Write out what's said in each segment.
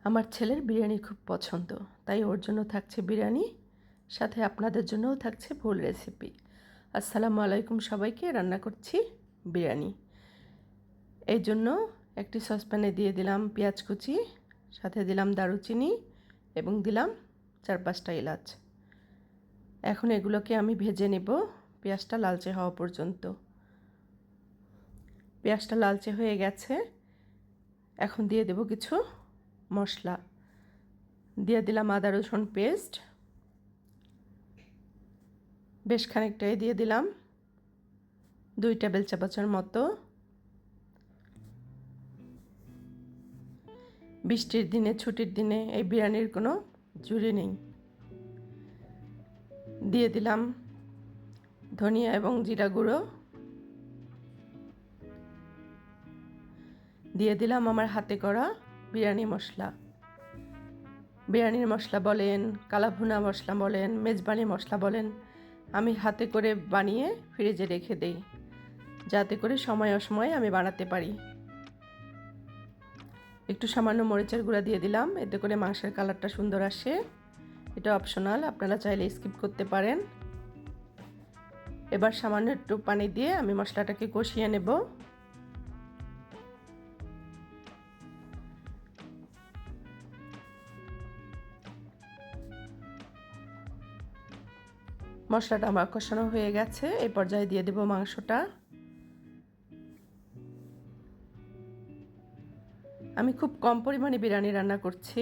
আমার ছেলের বিরিয়ানি খুব পছন্দ, তাই ওর জন্য থাকছে বিরিয়ানি, সাথে আপনাদের জন্যও থাকছে ভুল রেসিপি। আসসালামু আলাইকুম সবাইকে। রান্না করছি বিরিয়ানি। এই জন্য একটি সসপ্যানে দিয়ে দিলাম পেঁয়াজ কুচি, সাথে দিলাম দারুচিনি এবং দিলাম 4-5টা এলাচ। এখন এগুলোকে আমি ভেজে নেব পেঁয়াজটা লালচে হওয়া পর্যন্ত। পেঁয়াজটা লালচে হয়ে গেছে, এখন দিয়ে দেব কিছু মশলা। দিয়ে দিলাম আদা রসুন পেস্ট, বেশ খানিকটাই দিয়ে দিলাম, 2 টেবিল চামচের মতো। বৃষ্টির দিনে, ছুটির দিনে এই বিরিয়ানির কোনো জুড়ি নেই। দিয়ে দিলাম ধনিয়া এবং জিরা গুঁড়ো, দিয়ে দিলাম আমার হাতে করা বিরিয়ানি মশলা। বিরিয়ানির মশলা বলেন, কালাভুনা মশলা বলেন, মেজবানি মশলা বলেন, আমি হাতে করে বানিয়ে ফ্রিজে রেখে দেই, যাতে করে সময় অসময়ে আমি বানাতে পারি। একটু সামান্য মরিচের গুঁড়া দিয়ে দিলাম, এতে করে মাংসের কালারটা সুন্দর আসে। এটা অপশনাল, আপনারা চাইলে স্কিপ করতে পারেন। এবার সামান্য একটু পানি দিয়ে আমি মশলাটাকে কষিয়ে নেব। মশলাটা আমার কষানো হয়ে গেছে, এই পর্যায়ে দিয়ে দেব মাংসটা। আমি খুব কম পরিমাণে বিরিয়ানি রান্না করছি।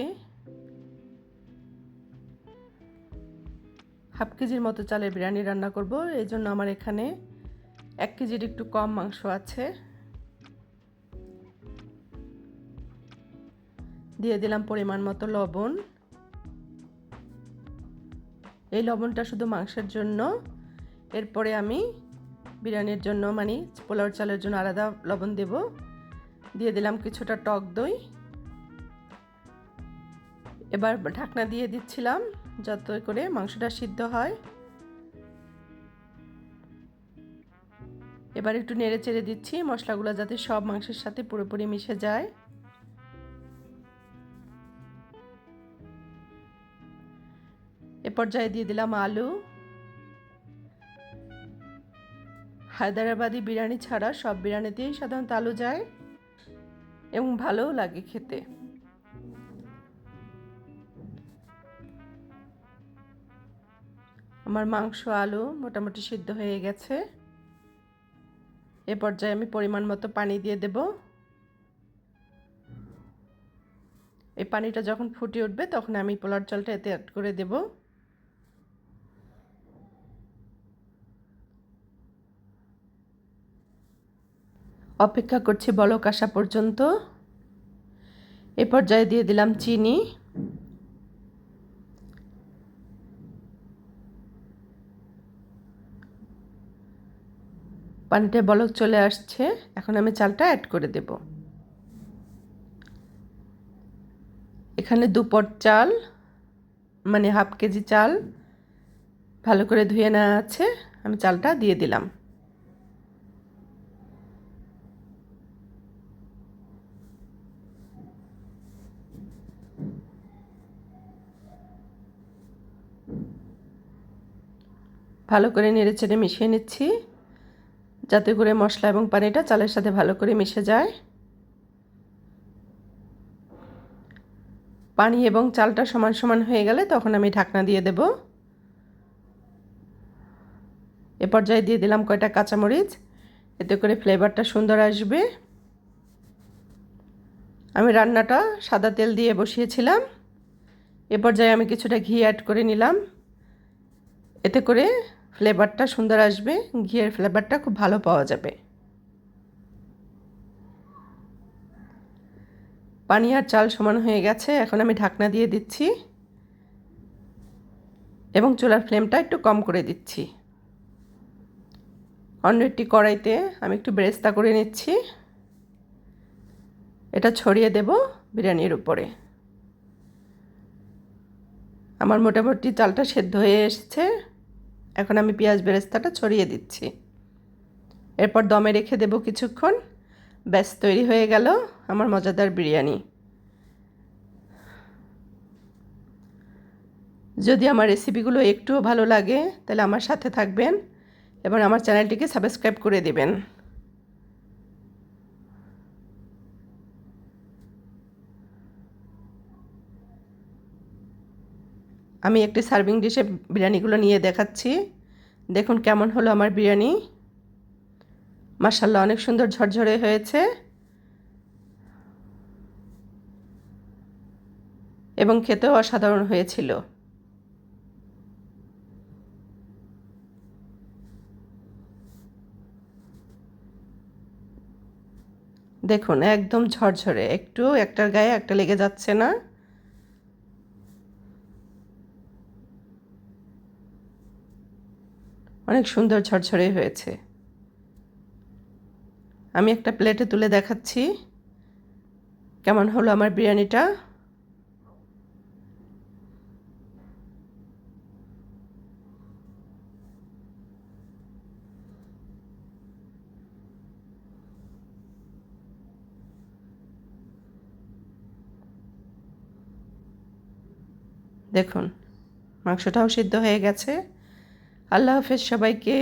1/2 কেজির মতো চালের বিরিয়ানি রান্না করব, এই জন্য আমার এখানে 1 কেজির একটু কম মাংস আছে। দিয়ে দিলাম পরিমাণ মতো লবণ। এই লবণটা শুধু মাংসের জন্য, এরপরে আমি বিরিয়ানির জন্য মানে পোলাও চালের জন্য আলাদা লবণ দেব। দিয়ে দিলাম কিছুটা টক দই। এবার ঢাকনা দিয়ে দিচ্ছিলাম যাতে করে মাংসটা সিদ্ধ হয়। এবার একটু নেড়ে চেড়ে দিচ্ছি মশলাগুলো যাতে সব মাংসের সাথে পুরোপুরি মিশে যায়। এ পর্যায়ে দিয়ে দিলাম আলু। হায়দ্রাবাদি বিরিয়ানি ছাড়া সব বিরিয়ানিতেই সাধারণত আলু যায় এবং ভালোও লাগে খেতে। আমার মাংস আলু মোটামুটি সিদ্ধ হয়ে গেছে। এ পর্যায়ে আমি পরিমাণ মতো পানি দিয়ে দেব। এই পানিটা যখন ফুটে উঠবে তখন আমি পোলাও চালটা এতে অ্যাড করে দেব। অপেক্ষা করছি বলক আসা পর্যন্ত। এ পর্যায়ে দিয়ে দিলাম চিনি। পানিতে বলক চলে আসছে, এখন আমি চালটা অ্যাড করে দেব। এখানে 2 পট চাল মানে 1/2 কেজি চাল ভালো করে ধুয়ে নেওয়া আছে, আমি চালটা দিয়ে দিলাম। ভালো করে নেড়েচেড়ে মিশিয়ে নিচ্ছি যাতে করে মশলা এবং পানিটা চালের সাথে ভালো করে মিশে যায়। পানি এবং চালটা সমান সমান হয়ে গেলে তখন আমি ঢাকনা দিয়ে দেব। এ পর্যায়ে দিয়ে দিলাম কয়টা কাঁচামরিচ, এতে করে ফ্লেভারটা সুন্দর আসবে। আমি রান্নাটা সাদা তেল দিয়ে বসিয়েছিলাম, এ পর্যায়ে আমি কিছুটা ঘি অ্যাড করে নিলাম, এতে করে ফ্লেভারটা সুন্দর আসবে, ঘিয়ের ফ্লেভারটা খুব ভালো পাওয়া যাবে। পানি আর চাল সমান হয়ে গেছে, এখন আমি ঢাকনা দিয়ে দিচ্ছি এবং চুলার ফ্লেমটা একটু কম করে দিচ্ছি। অন্য একটি কড়াইতে আমি একটু বেরেস্তা করে নিচ্ছি, এটা ছড়িয়ে দেব বিরিয়ানির উপরে। আমার মোটামুটি চালটা সেদ্ধ হয়ে এসেছে, এখন আমি পেঁয়াজ বেরেস্তাটা ছড়িয়ে দিচ্ছি। এরপর দমে রেখে দেব কিছুক্ষণ। ব্যাস তৈরি হয়ে গেল আমার মজাদার বিরিয়ানি। যদি আমার রেসিপিগুলো একটুও ভালো লাগে তাহলে আমার সাথে থাকবেন এবং আমার চ্যানেলটিকে সাবস্ক্রাইব করে দেবেন। আমি একটি সার্ভিং ডিশে বিরিয়ানিগুলো নিয়ে দেখাচ্ছি। দেখুন কেমন হলো আমার বিরিয়ানি। মাশাআল্লাহ, অনেক সুন্দর ঝরঝরে হয়েছে এবং খেতেও অসাধারণ হয়েছিল। দেখুন একদম ঝরঝরে, একটু একটার গায়ে একটা লেগে যাচ্ছে না। অনেক সুন্দর ঝরঝরে হয়েছে। আমি একটা প্লেটে তুলে দেখাচ্ছি কেমন হলো আমার বিরিয়ানিটা। দেখুন মাংসটাও সিদ্ধ হয়ে গেছে। আল্লাহ হাফেজ সবাইকে।